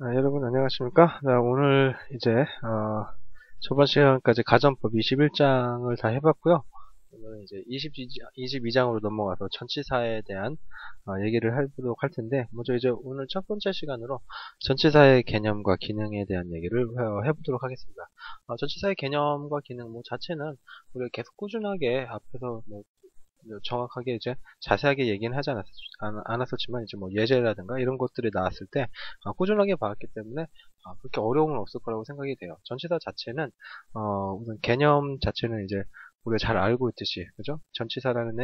여러분 안녕하십니까? 오늘 이제 저번 시간까지 가전법 21장을 다 해봤고요. 오늘은 이제 22장으로 넘어가서 전치사에 대한 얘기를 해보도록 할 텐데, 먼저 이제 오늘 첫 번째 시간으로 전치사의 개념과 기능에 대한 얘기를 해보도록 하겠습니다. 전치사의 개념과 기능 자체는 우리가 계속 꾸준하게 앞에서 정확하게 이제 자세하게 얘기는 하지 않았었지만 이제 예제라든가 이런 것들이 나왔을 때 꾸준하게 봐왔기 때문에 그렇게 어려움은 없을 거라고 생각이 돼요. 전치사 자체는 우선 개념 자체는 이제 우리가 잘 알고 있듯이 그죠? 전치사라는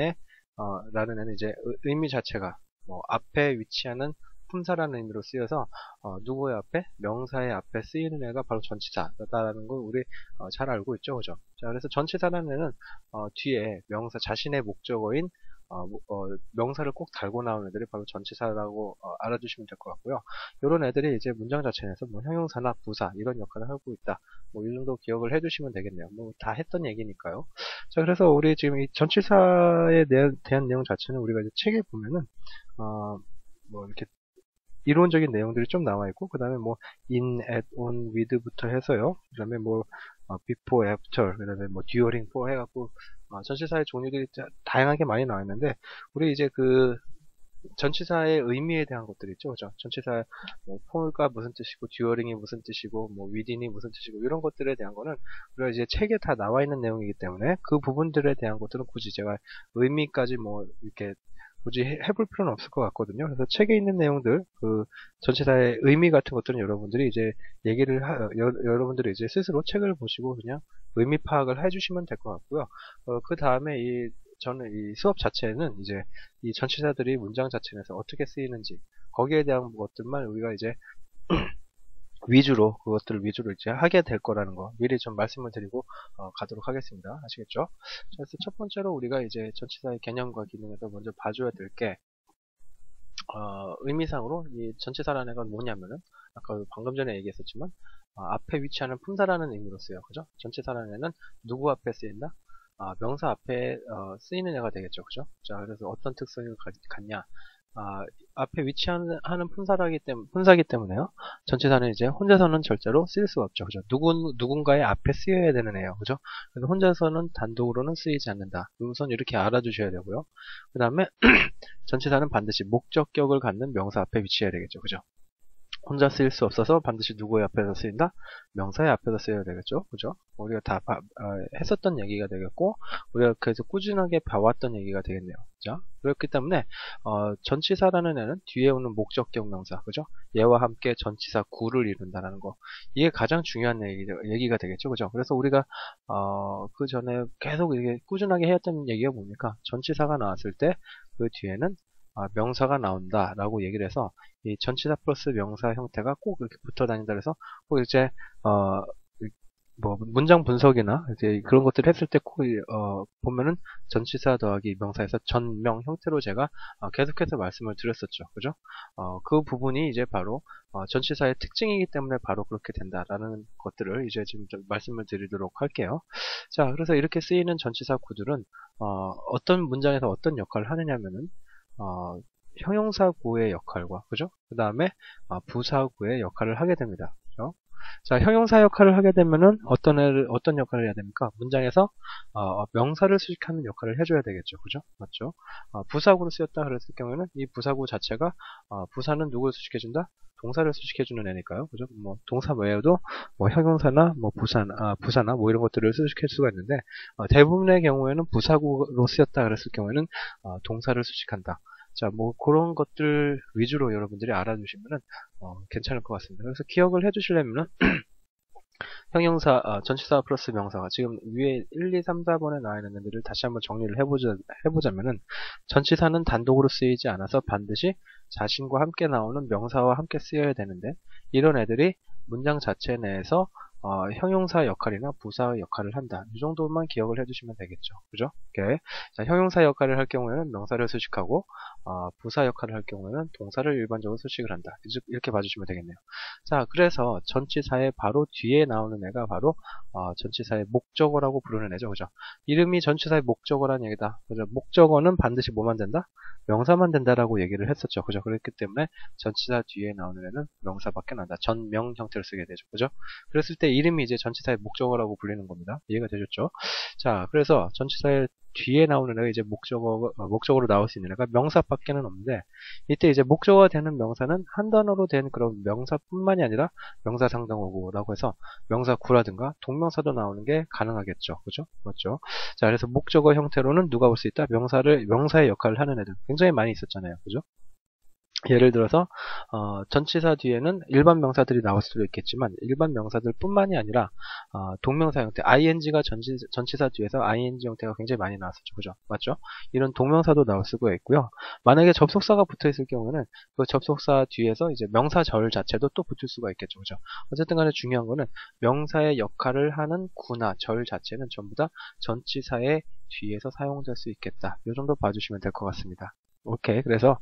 라는 애는 이제 의미 자체가 앞에 위치하는 품사라는 의미로 쓰여서 누구의 앞에 명사의 앞에 쓰이는 애가 바로 전치사다라는 걸 우리 잘 알고 있죠, 그죠? 자, 그래서 전치사라는 애는 뒤에 명사 자신의 목적어인 명사를 꼭 달고 나오는 애들이 바로 전치사라고 알아두시면 될 것 같고요. 이런 애들이 이제 문장 자체에서 형용사나 부사 이런 역할을 하고 있다. 이 정도 기억을 해두시면 되겠네요. 다 했던 얘기니까요. 자, 그래서 우리 지금 이 전치사에 대한 내용 자체는 우리가 이제 책에 보면은 이렇게 이론적인 내용들이 좀 나와 있고, 그 다음에 in, at, on, with부터 해서요. 그 다음에 before, after, 그 다음에 during, for 해갖고, 전치사의 종류들이 다양하게 많이 나와 있는데, 우리 이제 그, 전치사의 의미에 대한 것들 있죠, 그죠? 전치사, for가 무슨 뜻이고, during이 무슨 뜻이고, within이 무슨 뜻이고, 이런 것들에 대한 거는, 우리가 이제 책에 다 나와 있는 내용이기 때문에, 그 부분들에 대한 것들은 굳이 제가 의미까지 이렇게 굳이 해볼 필요는 없을 것 같거든요. 그래서 책에 있는 내용들, 그 전체사의 의미 같은 것들은 여러분들이 이제 여러분들이 이제 스스로 책을 보시고 그냥 의미 파악을 해주시면 될 것 같고요. 그 다음에 저는 이 수업 자체는 이제 이 전치사들이 문장 자체에서 어떻게 쓰이는지 거기에 대한 것들만 우리가 이제 그것들을 위주로 이제 하게 될 거라는 거 미리 좀 말씀을 드리고 가도록 하겠습니다. 아시겠죠? 그래서 첫 번째로 우리가 이제 전치사의 개념과 기능에서 먼저 봐줘야 될 게 의미상으로 이 전치사라는 건 뭐냐면은 아까 방금 전에 얘기했었지만 앞에 위치하는 품사라는 의미로 쓰여요. 그죠? 전치사라는 애는 누구 앞에 쓰인다? 명사 앞에 쓰이는 애가 되겠죠. 그죠? 자, 그래서 어떤 특성이 갖냐? 앞에 위치하는 품사기 때문에요. 전치사는 이제 혼자서는 절대로 쓰일 수가 없죠. 그죠? 누군가의 앞에 쓰여야 되는 애예요. 그죠? 그래서 혼자서는 단독으로는 쓰이지 않는다. 우선 이렇게 알아두셔야 되고요. 그 다음에 전치사는 반드시 목적격을 갖는 명사 앞에 위치해야 되겠죠. 그죠? 혼자 쓰일 수 없어서 반드시 누구의 앞에서 쓰인다? 명사의 앞에서 쓰여야 되겠죠. 그죠? 우리가 다 했었던 얘기가 되겠고, 우리가 그래서 꾸준하게 봐왔던 얘기가 되겠네요. 자, 그렇기 때문에, 전치사라는 애는 뒤에 오는 목적격 명사, 그죠? 얘와 함께 전치사 구를 이룬다는 거. 이게 가장 중요한 얘기가 되겠죠. 그죠? 그래서 우리가, 그 전에 계속 이게 꾸준하게 해왔던 얘기가 뭡니까? 전치사가 나왔을 때, 그 뒤에는 명사가 나온다라고 얘기를 해서 이 전치사 플러스 명사 형태가 꼭 이렇게 붙어 다닌다 그래서 꼭 이제 문장 분석이나 이제 그런 것들을 했을 때 꼭 보면은 전치사 더하기 명사에서 전명 형태로 제가 계속해서 말씀을 드렸었죠. 그죠? 그 부분이 이제 바로 전치사의 특징이기 때문에 바로 그렇게 된다라는 것들을 이제 지금 좀 말씀을 드리도록 할게요. 자, 그래서 이렇게 쓰이는 전치사 구들은 어떤 문장에서 어떤 역할을 하느냐면은 형용사구의 역할과 그죠? 그 다음에 부사구의 역할을 하게 됩니다. 그죠? 자, 형용사 역할을 하게 되면은 어떤 역할을 해야 됩니까? 문장에서 명사를 수식하는 역할을 해줘야 되겠죠. 그죠? 맞죠? 부사구로 쓰였다 그랬을 경우에는 이 부사구 자체가 부사는 누구를 수식해준다? 동사를 수식해주는 애니까요. 그죠? 동사 외에도 형용사나 부사나 이런 것들을 수식할 수가 있는데 대부분의 경우에는 부사구로 쓰였다 그랬을 경우에는 동사를 수식한다. 자, 그런 것들 위주로 여러분들이 알아두시면은 괜찮을 것 같습니다. 그래서 기억을 해주시려면은 형용사, 전치사 플러스 명사가 지금 위에 1, 2, 3, 4번에 나와 있는 애들을 다시 한번 정리를 해보자면은 전치사는 단독으로 쓰이지 않아서 반드시 자신과 함께 나오는 명사와 함께 쓰여야 되는데 이런 애들이 문장 자체 내에서 형용사 역할이나 부사 역할을 한다. 이 정도만 기억을 해두시면 되겠죠. 그죠? 오케이. 자, 형용사 역할을 할 경우에는 명사를 수식하고, 부사 역할을 할 경우에는 동사를 일반적으로 수식을 한다. 이렇게 봐주시면 되겠네요. 자, 그래서 전치사의 바로 뒤에 나오는 애가 바로 전치사의 목적어라고 부르는 애죠. 그죠? 이름이 전치사의 목적어라는 얘기다. 그죠? 목적어는 반드시 뭐만 된다? 명사만 된다라고 얘기를 했었죠. 그죠? 그렇기 때문에 전치사 뒤에 나오는 애는 명사밖에 안 난다. 전명 형태를 쓰게 되죠. 그죠? 그랬을 때 이름이 이제 전치사의 목적어라고 불리는 겁니다. 이해가 되셨죠? 자, 그래서 전치사의 뒤에 나오는 애가 이제 목적어로 나올 수 있는 애가 명사밖에는 없는데, 이때 이제 목적어가 되는 명사는 한 단어로 된 그런 명사뿐만이 아니라 명사 상당어구라고 해서 명사구라든가 동명사도 나오는 게 가능하겠죠. 그죠? 맞죠? 자, 그래서 목적어 형태로는 누가 볼 수 있다? 명사의 역할을 하는 애들 굉장히 많이 있었잖아요. 그죠? 예를 들어서 전치사 뒤에는 일반 명사들이 나올 수도 있겠지만 일반 명사들 뿐만이 아니라 동명사 형태 ing가 전치사 뒤에서 ing 형태가 굉장히 많이 나왔었죠. 그죠? 맞죠? 이런 동명사도 나올 수가 있고요. 만약에 접속사가 붙어 있을 경우는 그 접속사 뒤에서 이제 명사절 자체도 또 붙을 수가 있겠죠. 그죠? 어쨌든 간에 중요한 거는 명사의 역할을 하는 구나 절 자체는 전부 다 전치사의 뒤에서 사용될 수 있겠다. 이 정도 봐주시면 될 것 같습니다. 오케이. 그래서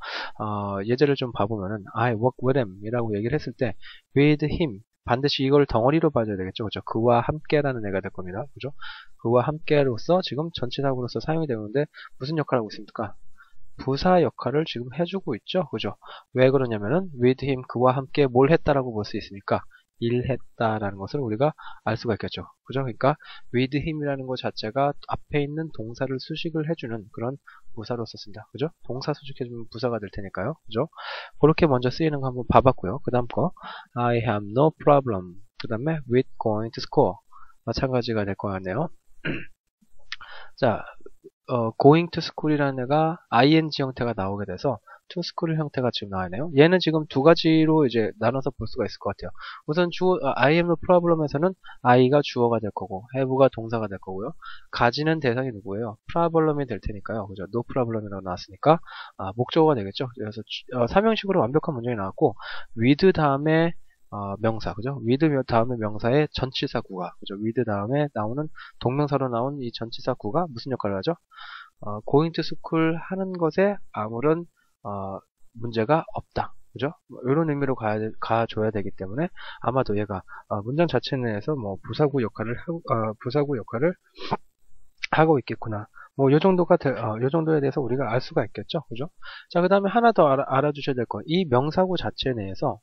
예제를 좀 봐보면은 I work with him 이라고 얘기를 했을 때 with him 반드시 이걸 덩어리로 봐줘야 되겠죠. 그죠? 그와 함께라는 애가 될 겁니다. 그죠? 그와 함께로서 지금 전치사구로서 사용이 되는데 무슨 역할을 하고 있습니까? 부사 역할을 지금 해주고 있죠. 그죠? 왜 그러냐면은 with him 그와 함께 뭘 했다라고 볼 수 있으니까 일했다라는 것을 우리가 알 수가 있겠죠. 그죠? 그러니까 with him이라는 것 자체가 앞에 있는 동사를 수식을 해주는 그런 부사로 썼습니다. 그죠? 동사 수식해주면 부사가 될 테니까요. 그죠? 그렇게 먼저 쓰이는 거 한번 봐봤고요. 그 다음 거 I have no problem. 그 다음에 with going to school. 마찬가지가 될 것 같네요. 자, going to school이라는 애가 ing 형태가 나오게 돼서 to school 형태가 지금 나와있네요. 얘는 지금 두 가지로 이제 나눠서 볼 수가 있을 것 같아요. 우선 I am no problem에서는 I가 주어가 될 거고 have가 동사가 될 거고요. 가지는 대상이 누구예요? problem이 될 테니까요. 그죠? no problem이라고 나왔으니까 목적어가 되겠죠. 그래서 삼형식으로 완벽한 문장이 나왔고 with 다음에 명사, 그죠? with 다음에 명사의 전치사구가, 그죠? with 다음에 나오는 동명사로 나온 이 전치사구가 무슨 역할을 하죠? going to school 하는 것에 아무런 문제가 없다. 그죠? 이런 의미로 가줘야 되기 때문에 아마도 얘가 문장 자체 내에서 뭐 부사구 역할을 하고 있겠구나. 뭐, 요 정도에 대해서 우리가 알 수가 있겠죠. 그죠? 자, 그 다음에 하나 더 알아주셔야 될 거. 이 명사구 자체 내에서,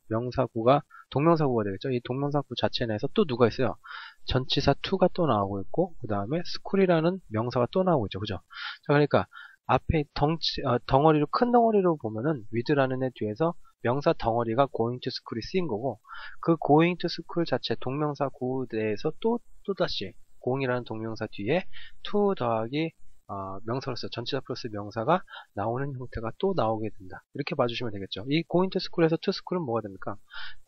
동명사구가 되겠죠. 이 동명사구 자체 내에서 또 누가 있어요? 전치사 to가 또 나오고 있고, 그 다음에 school이라는 명사가 또 나오고 있죠. 그죠? 자, 그러니까, 앞에 큰 덩어리로 보면은, with라는 애 뒤에서 명사 덩어리가 going to school이 쓰인 거고, 그 going to school 자체 동명사구 내에서 또다시, 공이라는 동명사 뒤에 to 더하기 명사로서 전치사 플러스 명사가 나오는 형태가 또 나오게 된다. 이렇게 봐주시면 되겠죠. 이 going to school에서 to school은 뭐가 됩니까?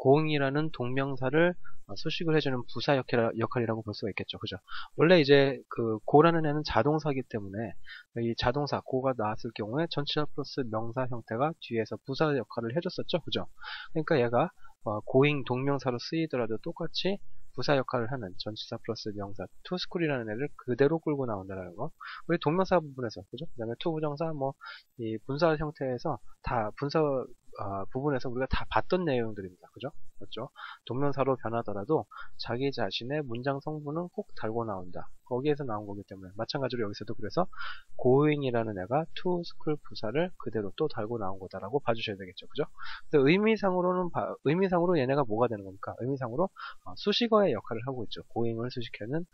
going이라는 동명사를 수식을 해주는 부사 역할이라고 볼 수가 있겠죠. 그죠? 원래 이제 그 go라는 애는 자동사이기 때문에 이 자동사 go가 나왔을 경우에 전치사 플러스 명사 형태가 뒤에서 부사 역할을 해줬었죠. 그죠? 그러니까 얘가 going 동명사로 쓰이더라도 똑같이 부사 역할을 하는 전치사 플러스 명사 to school이라는 애를 그대로 끌고 나온다는 거. 우리 동명사 부분에서 그죠? 그다음에 to 부정사 이 분사 형태에서 다 분사 부분에서 우리가 다 봤던 내용들입니다. 그죠? 맞죠? 동명사로 변하더라도 자기 자신의 문장 성분은 꼭 달고 나온다. 거기에서 나온 거기 때문에 마찬가지로 여기서도 그래서 going이라는 애가 to school 부사를 그대로 또 달고 나온 거다라고 봐주셔야 되겠죠. 그죠? 그래서 의미상으로 얘네가 뭐가 되는 겁니까? 의미상으로 수식어의 역할을 하고 있죠. going을 수식하는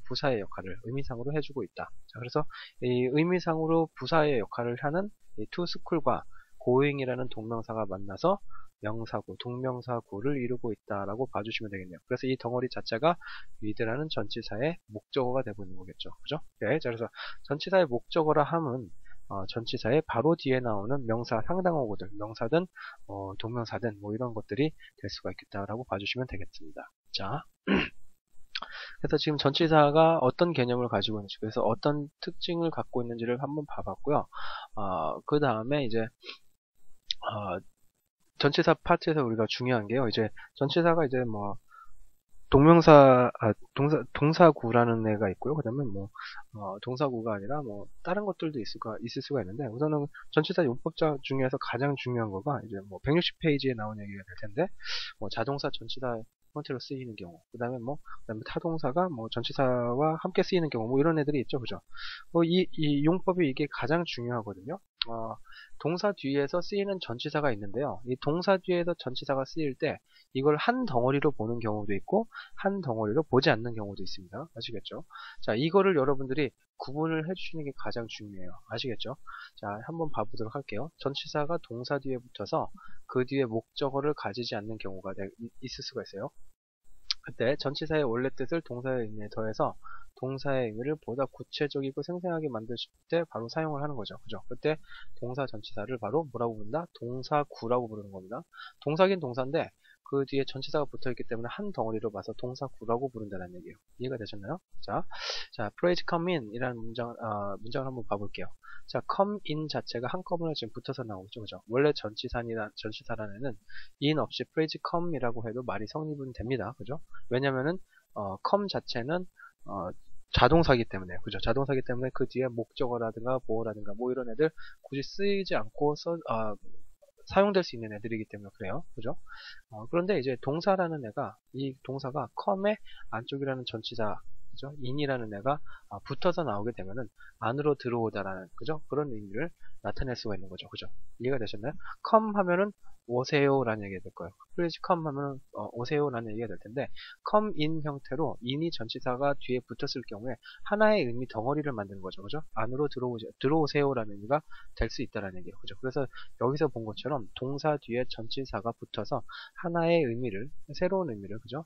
부사의 역할을 의미상으로 해주고 있다. 자, 그래서 이 의미상으로 부사의 역할을 하는 이 to school과 going이라는 동명사가 만나서 명사구, 동명사구를 이루고 있다라고 봐주시면 되겠네요. 그래서 이 덩어리 자체가 with라는 전치사의 목적어가 되고 있는 거겠죠. 그죠? 네, 자, 그래서 전치사의 목적어라 함은 전치사의 바로 뒤에 나오는 명사 상당어구들, 명사든 동명사든 뭐 이런 것들이 될 수가 있겠다라고 봐주시면 되겠습니다. 자, 그래서 지금 전치사가 어떤 개념을 가지고 있는지, 그래서 어떤 특징을 갖고 있는지를 한번 봐봤고요. 그 다음에 이제 전치사 파트에서 우리가 중요한 게요. 이제 전치사가 이제 뭐 동사구라는 애가 있고요. 그 다음에 동사구가 아니라 다른 것들도 있을 수가 있는데, 우선은 전치사 용법자 중에서 가장 중요한 거가, 이제 160페이지에 나온 얘기가 될 텐데, 자동사 전치사 형태로 쓰이는 경우, 그 다음에 그다음에 타동사가 전치사와 함께 쓰이는 경우, 이런 애들이 있죠. 그죠? 이 용법이 이게 가장 중요하거든요. 동사 뒤에서 쓰이는 전치사가 있는데요. 이 동사 뒤에서 전치사가 쓰일 때, 이걸 한 덩어리로 보는 경우도 있고, 한 덩어리로 보지 않는 경우도 있습니다. 아시겠죠? 자, 이거를 여러분들이 구분을 해주시는 게 가장 중요해요. 아시겠죠? 자, 한번 봐보도록 할게요. 전치사가 동사 뒤에 붙어서 그 뒤에 목적어를 가지지 않는 경우가 있을 수가 있어요. 그때 전치사의 원래 뜻을 동사의 의미에 더해서 동사의 의미를 보다 구체적이고 생생하게 만드실 때 바로 사용을 하는 거죠. 그죠? 그때 동사 전치사를 바로 뭐라고 부른다? 동사구라고 부르는 겁니다. 동사긴 동사인데 그 뒤에 전치사가 붙어 있기 때문에 한 덩어리로 봐서 동사구라고 부른다는 얘기예요. 이해가 되셨나요? 자, phrase come in 이라는 문장을 한번 봐볼게요. 자, come in 자체가 한꺼번에 지금 붙어서 나오죠. 그죠? 원래 전치사라는 애는 in 없이 phrase come 이라고 해도 말이 성립은 됩니다. 그죠? 왜냐면은, come 자체는, 자동사기 때문에, 그죠? 자동사기 때문에 그 뒤에 목적어라든가 보어라든가 이런 애들 굳이 쓰이지 않고 사용될 수 있는 애들이기 때문에 그래요. 그죠? 그런데 이제 동사라는 애가, 이 동사가 come의 안쪽이라는 전치사, 그죠? in이라는 애가 붙어서 나오게 되면은 안으로 들어오다라는, 그죠? 그런 의미를 나타낼 수가 있는 거죠. 그죠? 이해가 되셨나요? come 하면은 오세요라는 얘기가 될 거예요. please come 하면은 오세요라는 얘기가 될 텐데, come in 형태로 in이 전치사가 뒤에 붙었을 경우에 하나의 의미 덩어리를 만드는 거죠. 그죠? 안으로 들어오세요라는 의미가 될 수 있다라는 얘기예요. 그죠? 그래서 여기서 본 것처럼 동사 뒤에 전치사가 붙어서 하나의 의미를, 새로운 의미를, 그죠?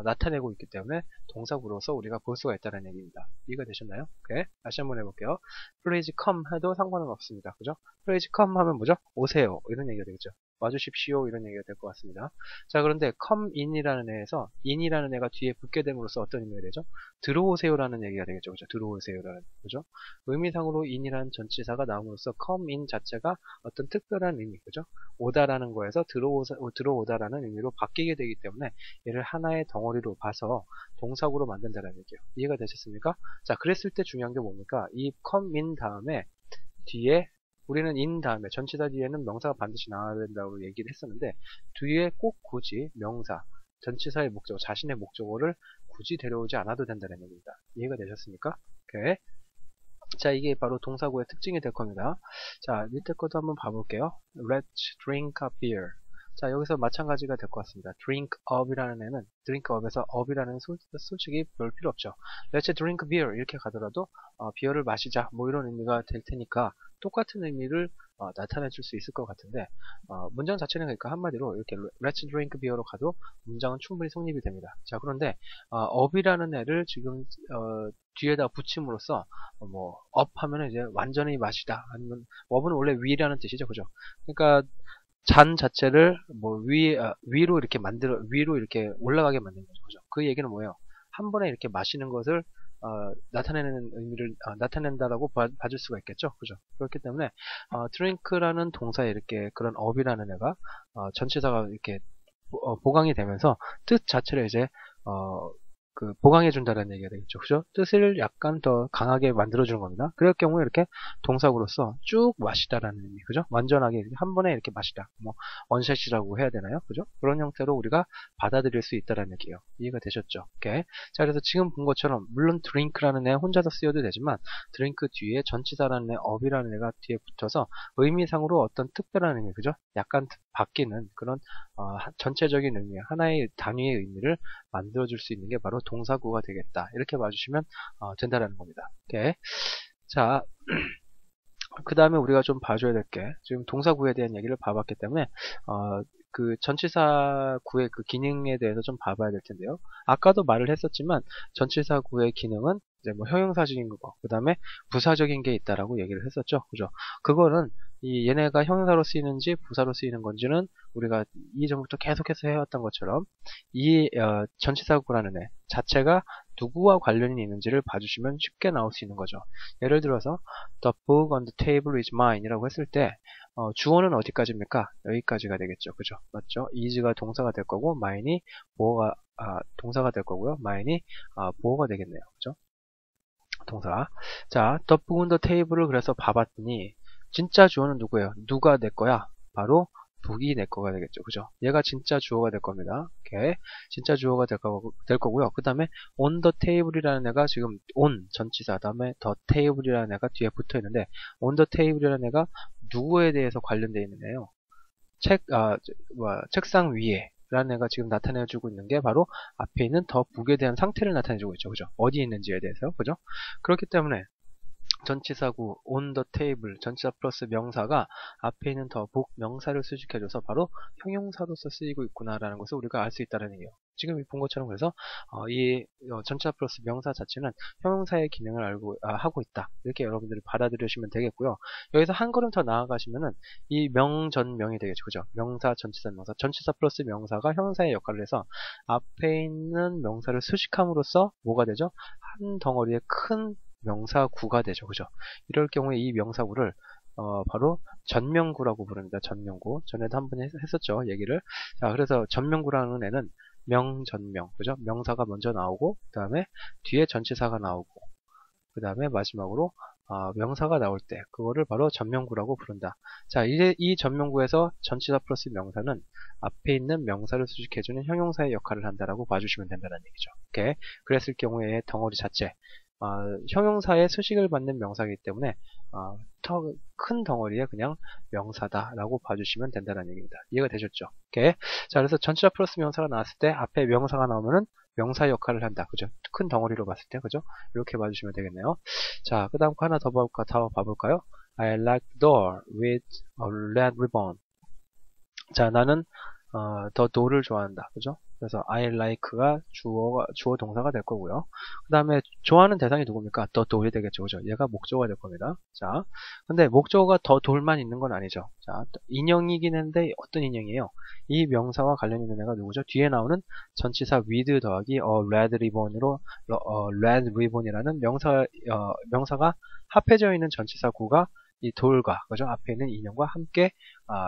나타내고 있기 때문에 동사구로서 우리가 볼 수가 있다는 얘기입니다. 이해가 되셨나요? 오케이. 다시 한번 해볼게요. please come 해도 상관은 없습니다. 그죠? please come 하면 뭐죠? 오세요. 이런 얘기가 되겠죠. 와주십시오. 이런 얘기가 될 것 같습니다. 자, 그런데 come in이라는 애에서 in이라는 애가 뒤에 붙게 됨으로써 어떤 의미가 되죠? 들어오세요라는 얘기가 되겠죠. 그죠? 들어오세요라는, 그죠? 의미상으로 in이라는 전치사가 나옴으로써 come in 자체가 어떤 특별한 의미, 그죠? 오다라는 거에서 들어오다라는 의미로 바뀌게 되기 때문에 얘를 하나의 덩어리로 봐서 동사구로 만든다는 얘기예요. 이해가 되셨습니까? 자, 그랬을 때 중요한 게 뭡니까? 이 come in 다음에 뒤에 우리는 in 다음에 전치사 뒤에는 명사가 반드시 나와야 된다고 얘기를 했었는데, 뒤에 꼭 굳이 명사, 전치사의 목적어, 자신의 목적어를 굳이 데려오지 않아도 된다는 얘기입니다. 이해가 되셨습니까? 오케이. 자, 이게 바로 동사구의 특징이 될 겁니다. 자, 밑에 것도 한번 봐볼게요. Let's drink a beer. 자, 여기서 마찬가지가 될 것 같습니다. drink up이라는 애는, drink up에서 up이라는 솔직히 별 필요 없죠. Let's drink beer 이렇게 가더라도 비어를 마시자 이런 의미가 될 테니까 똑같은 의미를 나타내 줄 수 있을 것 같은데, 문장 자체는 그러니까 한마디로 이렇게 Let's drink beer로 가도 문장은 충분히 성립이 됩니다. 자, 그런데 up이라는 애를 지금 뒤에다 붙임으로써 up 하면은 이제 완전히 마시다, 아니면 up은 원래 위라는 뜻이죠. 그죠? 그러니까 잔 자체를 위로 이렇게 올라가게 만드는 거죠. 그죠? 그 얘기는 뭐예요? 한 번에 이렇게 마시는 것을 나타내는 의미를 나타낸다라고 봐줄 수가 있겠죠. 그죠? 그렇기 때문에 drink라는 동사에 이렇게 그런 up이라는 애가 전치사가 이렇게 보강이 되면서 뜻 자체를 이제 보강해준다는 얘기가 되겠죠. 그죠? 뜻을 약간 더 강하게 만들어주는 겁니다. 그럴 경우에 이렇게 동사구로서 쭉 마시다라는 의미, 그죠? 완전하게 한 번에 이렇게 마시다. 원샷이라고 해야 되나요? 그죠? 그런 형태로 우리가 받아들일 수 있다는 얘기예요. 이해가 되셨죠? 오케이. 자, 그래서 지금 본 것처럼, 물론 drink라는 애 혼자서 쓰여도 되지만, drink 뒤에 전치사라는 애, up이라는 애가 뒤에 붙어서 의미상으로 어떤 특별한 의미, 그죠? 약간 바뀌는 그런 전체적인 의미, 하나의 단위의 의미를 만들어줄 수 있는 게 바로 동사구가 되겠다. 이렇게 봐주시면 된다라는 겁니다. 오케이. 자, 그 다음에 우리가 좀 봐줘야 될 게, 지금 동사구에 대한 얘기를 봐봤기 때문에 그 전치사구의 그 기능에 대해서 좀 봐봐야 될 텐데요. 아까도 말을 했었지만 전치사구의 기능은 이제 형용사적인 거, 그 다음에 부사적인 게 있다라고 얘기를 했었죠. 그죠? 그거는 얘네가 형용사로 쓰이는지 부사로 쓰이는 건지는 우리가 이전부터 계속해서 해왔던 것처럼 이 전치사구라는 애 자체가 누구와 관련이 있는지를 봐주시면 쉽게 나올 수 있는 거죠. 예를 들어서 The book on the table is mine 이라고 했을 때 주어는 어디까지입니까? 여기까지가 되겠죠. 그죠? 맞죠? is가 동사가 될 거고 mine이 동사가 될 거고요. mine이 보어가 되겠네요. 그죠? 동사. 자, the book on the table을 그래서 봐봤더니 진짜 주어는 누구예요? 누가 내 거야? 바로 book이 내 거가 되겠죠. 그죠? 얘가 진짜 주어가 될 겁니다. 오케이. 진짜 주어가 될 거고요. 그 다음에 on the table이라는 애가 지금 on 전치사 다음에 the table이라는 애가 뒤에 붙어 있는데 on the table이라는 애가 누구에 대해서 관련되어 있는 애예요? 책상 위에 라는 애가 지금 나타내주고 있는 게 바로 앞에 있는 더 북에 대한 상태를 나타내주고 있죠. 그죠? 어디에 있는지에 대해서. 그죠? 그렇기 때문에 전치사구 on the table 전치사 플러스 명사가 앞에 있는 더 북 명사를 수식해줘서 바로 형용사로서 쓰이고 있구나라는 것을 우리가 알 수 있다는 얘기예요. 지금 본 것처럼 그래서 전치사 플러스 명사 자체는 형용사의 기능을 하고 있다. 이렇게 여러분들이 받아들이시면 되겠고요. 여기서 한 걸음 더 나아가시면은 이 명전명이 되겠죠. 그죠? 명사, 전치사, 명사. 전치사 플러스 명사가 형용사의 역할을 해서 앞에 있는 명사를 수식함으로써 뭐가 되죠? 한 덩어리의 큰 명사구가 되죠. 그죠? 이럴 경우에 이 명사구를 바로 전명구라고 부릅니다. 전명구. 전에도 한 번 했었죠. 얘기를. 자, 그래서 전명구라는 애는 명전명. 그죠? 명사가 먼저 나오고, 그 다음에 뒤에 전치사가 나오고, 그 다음에 마지막으로 명사가 나올 때 그거를 바로 전명구라고 부른다. 자, 이제 이 전명구에서 전치사 플러스 명사는 앞에 있는 명사를 수식해주는 형용사의 역할을 한다라고 봐주시면 된다는 얘기죠. 오케이. 그랬을 경우에 덩어리 자체 형용사의 수식을 받는 명사이기 때문에 더 큰 덩어리의 그냥 명사다라고 봐주시면 된다는 얘기입니다. 이해가 되셨죠? 오케이. 자, 그래서 전치사 플러스 명사가 나왔을 때 앞에 명사가 나오면은 명사 역할을 한다. 그죠? 큰 덩어리로 봤을 때, 그죠? 이렇게 봐주시면 되겠네요. 자, 그 다음 거 하나 더 봐볼까요? I like the door with a red ribbon. 자, 나는 the door를 좋아한다. 그죠? 그래서 I like가 주어 동사가 될 거고요. 그 다음에 좋아하는 대상이 누굽니까? the door이 되겠죠. 그죠? 얘가 목적어가 될 겁니다. 자, 근데 목적어가 the door만 있는 건 아니죠. 자, 인형이긴 한데 어떤 인형이에요? 이 명사와 관련 있는 애가 누구죠? 뒤에 나오는 전치사 with 더하기 red ribbon으로 red ribbon이라는 명사가 합해져 있는 전치사 구가 이 돌과 그죠? 앞에 있는 인형과 함께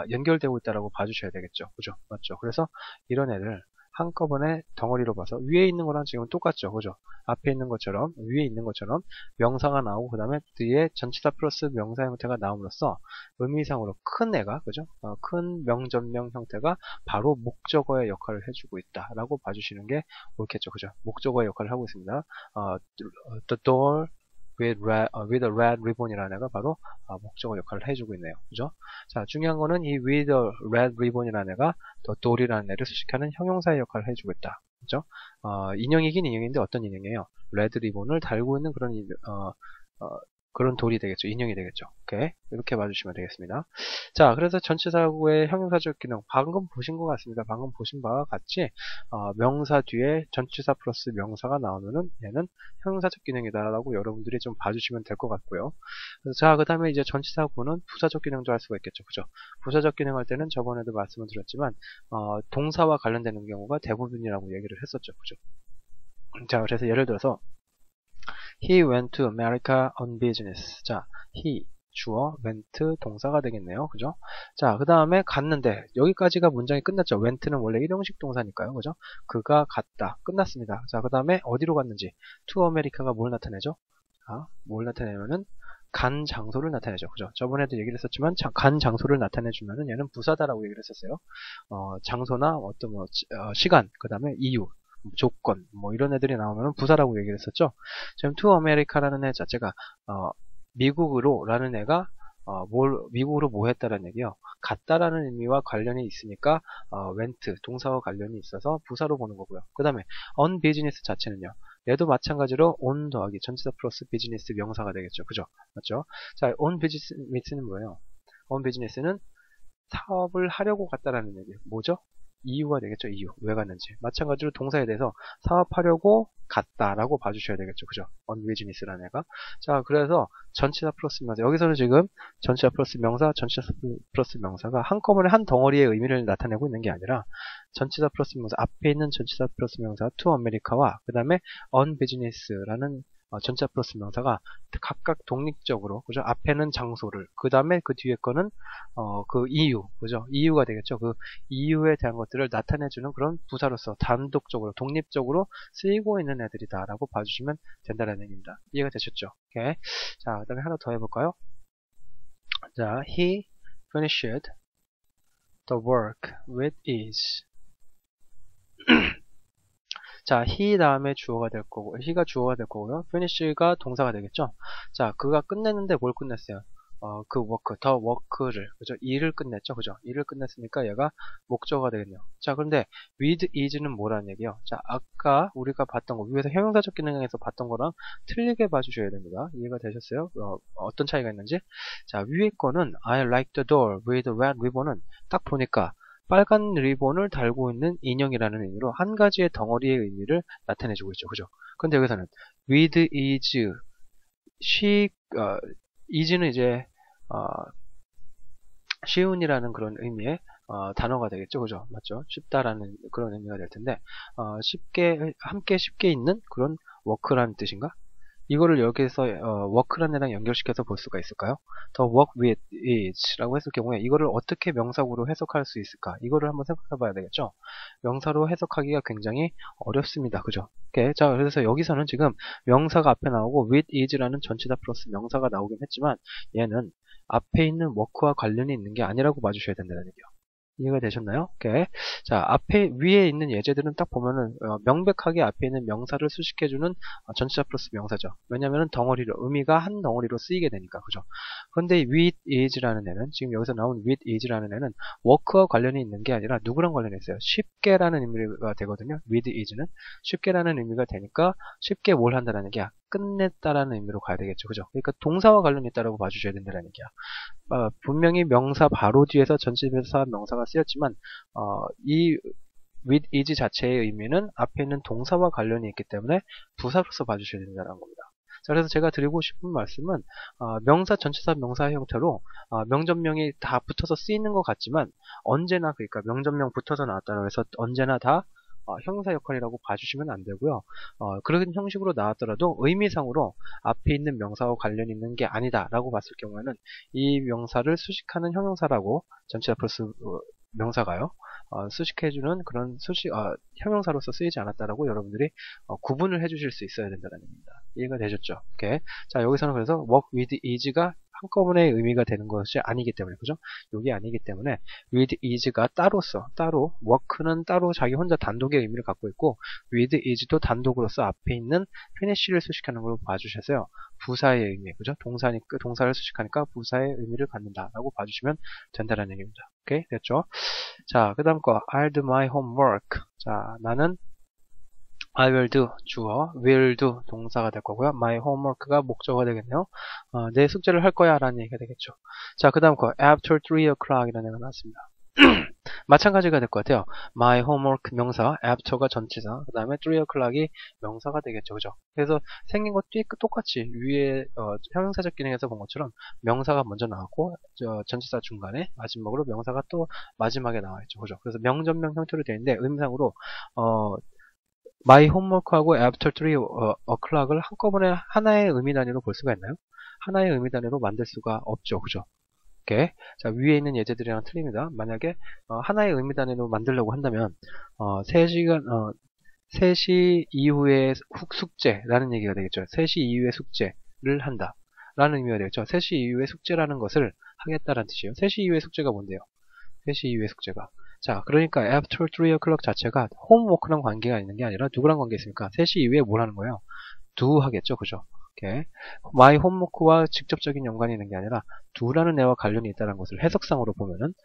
연결되고 있다라고 봐주셔야 되겠죠. 그죠? 맞죠? 그래서 이런 애를 한꺼번에 덩어리로 봐서 위에 있는 거랑 지금 똑같죠. 그죠? 앞에 있는 것처럼 위에 있는 것처럼 명사가 나오고 그 다음에 뒤에 전치사 플러스 명사 형태가 나옴으로써 의미상으로 큰 애가 그죠? 큰 명전명 형태가 바로 목적어의 역할을 해주고 있다라고 봐주시는 게 옳겠죠. 그죠? 목적어의 역할을 하고 있습니다. The door with a red ribbon이라는 애가 바로 목적어 역할을 해주고 있네요. 그죠? 자, 중요한 거는 이 with a red ribbon이라는 애가 the door이라는 애를 수식하는 형용사의 역할을 해주고 있다. 그죠? 인형이긴 인형인데 어떤 인형이에요? 레드 리본을 달고 있는 그런 돌이 되겠죠. 인형이 되겠죠. 오케이. 이렇게 봐주시면 되겠습니다. 자, 그래서 전치사구의 형용사적 기능 방금 보신 것 같습니다. 방금 보신 바와 같이 명사 뒤에 전치사 플러스 명사가 나오면은 얘는 형용사적 기능이다라고 여러분들이 좀 봐주시면 될 것 같고요. 자, 그 다음에 이제 전치사구는 부사적 기능도 할 수가 있겠죠. 그죠? 부사적 기능 할 때는 저번에도 말씀을 드렸지만 동사와 관련되는 경우가 대부분이라고 얘기를 했었죠. 그죠? 자, 그래서 예를 들어서 He went to America on business. 자, he 주어, went 동사가 되겠네요. 그죠? 자, 그 다음에 갔는데 여기까지가 문장이 끝났죠. went는 원래 일형식 동사니까요. 그죠? 그가 갔다. 끝났습니다. 자, 그 다음에 어디로 갔는지 to America가 뭘 나타내죠? 뭘 나타내면은 간 장소를 나타내죠. 그죠? 저번에도 얘기를 했었지만 간 장소를 나타내주면은 얘는 부사다라고 얘기를 했었어요. 장소나 어떤 시간, 그 다음에 이유, 조건 이런 애들이 나오면 부사라고 얘기를 했었죠. 지금 to America라는 애 자체가 미국으로 라는 애가 미국으로 뭐 했다라는 얘기요. 갔다라는 의미와 관련이 있으니까 went 동사와 관련이 있어서 부사로 보는 거고요. 그 다음에 on business 자체는요. 얘도 마찬가지로 on 더하기 전치사 플러스 business 명사가 되겠죠. 그죠? 맞죠? 자, on business는 뭐예요? on business는 사업을 하려고 갔다라는 얘기예요. 뭐죠? 이유가 되겠죠. 이유. 왜 갔는지. 마찬가지로 동사에 대해서 사업하려고 갔다라고 봐주셔야 되겠죠. 그죠? on business라는 애가. 자, 그래서 전치사 플러스 명사. 여기서는 지금 전치사 플러스 명사, 전치사 플러스 명사가 한꺼번에 한 덩어리의 의미를 나타내고 있는 게 아니라 전치사 플러스 명사, 앞에 있는 전치사 플러스 명사 to America와 그 다음에 on business라는 전치사 플러스 명사가 각각 독립적으로, 그죠? 앞에는 장소를, 그 다음에 그 뒤에 거는 그 이유, 그죠? 이유가 되겠죠. 그 이유에 대한 것들을 나타내주는 그런 부사로서 단독적으로, 독립적으로 쓰이고 있는 애들이다라고 봐주시면 된다는 얘기입니다. 이해가 되셨죠? 오케이. 자, 그 다음에 하나 더 해볼까요? 자, he finished the work with ease. 자, he 다음에 주어가 될 거고, he가 주어가 될 거고요. finish가 동사가 되겠죠. 자, 그가 끝냈는데 뭘 끝냈어요? 그 work, the work를, 그죠? 일을 끝냈죠, 그죠? 일을 끝냈으니까 얘가 목적어가 되겠네요. 자, 그런데 with is는 뭐라는 얘기요? 자, 아까 우리가 봤던 거, 위에서 형용사적 기능에서 봤던 거랑 틀리게 봐주셔야 됩니다. 이해가 되셨어요? 어떤 차이가 있는지? 자, 위에 거는 I like the door with red ribbon은 딱 보니까 빨간 리본을 달고 있는 인형이라는 의미로 한 가지의 덩어리의 의미를 나타내주고 있죠. 그죠? 근데 여기서는 with is, she, is는 이제 쉬운이라는 그런 의미의 단어가 되겠죠. 그죠? 맞죠? 쉽다라는 그런 의미가 될 텐데 함께 쉽게 있는 그런 work라는 뜻인가? 이거를 여기서 work라는 애랑 연결시켜서 볼 수가 있을까요? The work with is 라고 했을 경우에 이거를 어떻게 명사구로 해석할 수 있을까? 이거를 한번 생각해 봐야 되겠죠? 명사로 해석하기가 굉장히 어렵습니다. 그죠? 오케이. 자, 그래서 여기서는 지금 명사가 앞에 나오고 with is라는 전치사 플러스 명사가 나오긴 했지만 얘는 앞에 있는 work와 관련이 있는 게 아니라고 봐주셔야 된다는 얘기요. 이해가 되셨나요? 오케이. 자, 앞에 위에 있는 예제들은 딱 보면은 명백하게 앞에 있는 명사를 수식해주는 전치사 플러스 명사죠. 왜냐면은 덩어리로, 의미가 한 덩어리로 쓰이게 되니까, 그죠? 그런데 with is라는 애는, 지금 여기서 나온 with is라는 애는 work와 관련이 있는 게 아니라 누구랑 관련이 있어요? 쉽게라는 의미가 되거든요. with is는 쉽게라는 의미가 되니까 쉽게 뭘 한다는 얘기야? 끝냈다라는 의미로 가야 되겠죠, 그죠? 그러니까 동사와 관련이 있다라고 봐주셔야 된다는 얘기야. 분명히 명사 바로 뒤에서 전치사 명사가 쓰였지만 이 with is 자체의 의미는 앞에 있는 동사와 관련이 있기 때문에 부사로서 봐주셔야 된다는 겁니다. 자, 그래서 제가 드리고 싶은 말씀은 명사, 전치사, 명사 형태로 명전명이 다 붙어서 쓰이는 것 같지만 언제나, 그러니까 명전명 붙어서 나왔다고 해서 언제나 다 형용사 역할이라고 봐주시면 안 되고요. 그런 형식으로 나왔더라도 의미상으로 앞에 있는 명사와 관련 있는 게 아니다 라고 봤을 경우에는 이 명사를 수식하는 형용사라고, 전치사 플러스 명사가요, 수식해주는 그런 형용사로서 쓰이지 않았다라고 여러분들이 구분을 해주실 수 있어야 된다는 얘기입니다. 이해가 되셨죠? 오케이. 자, 여기서는 그래서 work with is가 한꺼번에 의미가 되는 것이 아니기 때문에, 그죠? 이게 아니기 때문에 with is가 따로 work는 따로 자기 혼자 단독의 의미를 갖고 있고 with is도 단독으로서 앞에 있는 finish를 수식하는 걸로 봐주셔서요. 부사의 의미, 그죠? 동사를 수식하니까 부사의 의미를 갖는다라고 봐주시면 된다는 얘기입니다. 오케이, 됐죠? 자, 그 다음 거 I'll do my homework. 자, 나는 I will do 주어, will do 동사가 될 거고요. My homework가 목적어가 되겠네요. 내 숙제를 할 거야 라는 얘기가 되겠죠. 자, 그 다음 거 after 3 o'clock 이라는 애가 나왔습니다. 마찬가지가 될 것 같아요. My homework 명사, after가 전치사, 그 다음에 3 o'clock이 명사가 되겠죠. 그죠? 그래서 생긴 것 똑같이 위에 형용사적 기능에서 본 것처럼 명사가 먼저 나왔고 전치사 중간에 마지막으로 명사가 또 마지막에 나와 있죠. 그죠? 그래서 명전명 형태로 되어 있는데 의미상으로 My homework하고 after 3 o'clock을 한꺼번에 하나의 의미 단위로 볼 수가 있나요? 하나의 의미 단위로 만들 수가 없죠. 그죠? 오케이. 자, 위에 있는 예제들이랑 틀립니다. 만약에 하나의 의미 단위로 만들려고 한다면 3시 이후에 숙제라는 얘기가 되겠죠. 3시 이후에 숙제를 한다 라는 의미가 되겠죠. 3시 이후에 숙제라는 것을 하겠다라는 뜻이에요. 3시 이후에 숙제가 뭔데요? 3시 이후에 숙제가. 자, 그러니까 after 3 o'clock 자체가 homework랑 관계가 있는 게 아니라 누구랑 관계 있습니까? 3시 이후에 뭘 하는 거예요? do 하겠죠. 그죠? 오케이. my homework와 직접적인 연관이 있는 게 아니라 do라는 애와 관련이 있다는 것을 해석상으로 보면은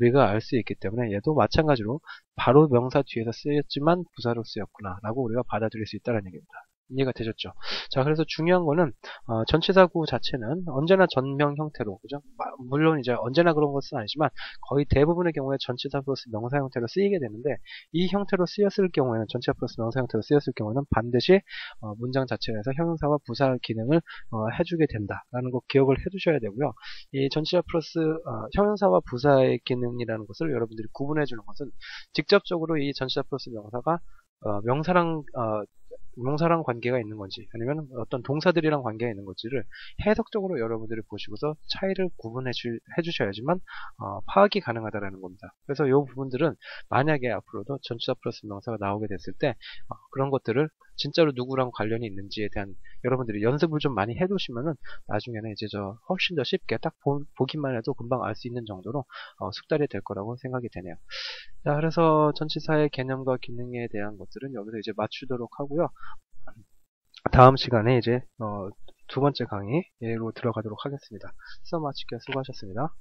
우리가 알 수 있기 때문에 얘도 마찬가지로 바로 명사 뒤에서 쓰였지만 부사로 쓰였구나 라고 우리가 받아들일 수 있다는 얘기입니다. 이해가 되셨죠? 자, 그래서 중요한 거는 전치사구 자체는 언제나 전명 형태로, 그죠? 물론 이제 언제나 그런 것은 아니지만 거의 대부분의 경우에 전치사 플러스 명사 형태로 쓰이게 되는데 이 형태로 쓰였을 경우에는, 전치사 플러스 명사 형태로 쓰였을 경우에는 반드시 문장 자체에서 형용사와 부사 기능을 해주게 된다라는 거 기억을 해두셔야 되고요. 이 전치사 플러스 형용사와 부사의 기능이라는 것을 여러분들이 구분해 주는 것은 직접적으로 이 전치사 플러스 명사가 명사랑 명사랑 관계가 있는 건지 아니면 어떤 동사들이랑 관계가 있는 건지를 해석적으로 여러분들이 보시고서 차이를 구분해 주셔야지만 파악이 가능하다라는 겁니다. 그래서 이 부분들은 만약에 앞으로도 전치사 플러스 명사가 나오게 됐을 때 그런 것들을 진짜로 누구랑 관련이 있는지에 대한 여러분들이 연습을 좀 많이 해두시면은 나중에는 이제 훨씬 더 쉽게 딱 보기만 해도 금방 알 수 있는 정도로 숙달이 될 거라고 생각이 되네요. 자, 그래서 전치사의 개념과 기능에 대한 것들은 여기서 이제 맞추도록 하고요. 다음 시간에 이제 두 번째 강의로 들어가도록 하겠습니다. 수업 마치기에 수고하셨습니다.